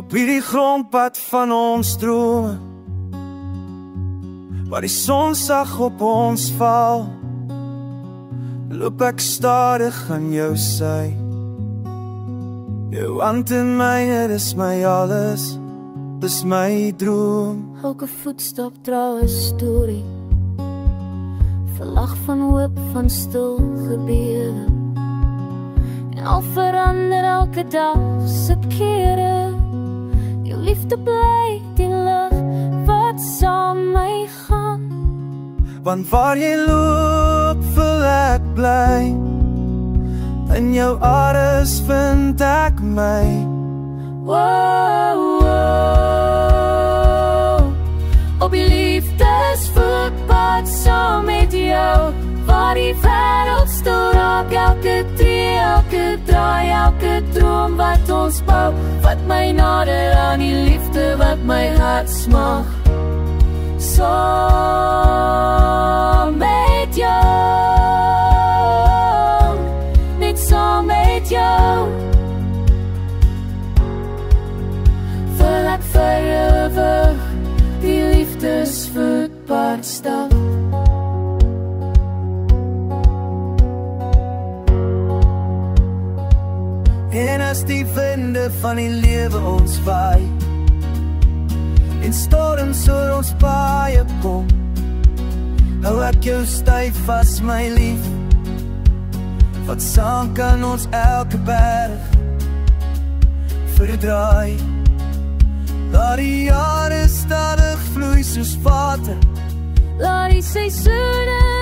Op hierdie grondpad van ons drome, waar die son sag op ons val, loop ek stadig aan jou sy. Jou hand in myne, dis my alles, dis my droom. Elke voetstap dra 'n storie, verlag van hoop, van stil gebede, en al verander elke dag se kere. Jou liefde bly die lig wat saam my gaan. Want waar jy loop, wil ek bly, in jou ares vind ek my. Wow, wow. Op die liefdesvoetpad saam met jou, waar die wêreld stil raak, elke tree, elke draai, elke droom wat ons bou, vat my nader aan die liefde wat my hart smag. Saam met jou, net saam met jou, wil ek vir ewig die liefdesvoetpad stap. En as die winde van die lewe ons waai, en storms oor ons paaie kom, hou ek jou styf vas, my lief, wat saam kan ons elke berg verdraai. Laat die jare stadig vloei soos water, laat die seisoene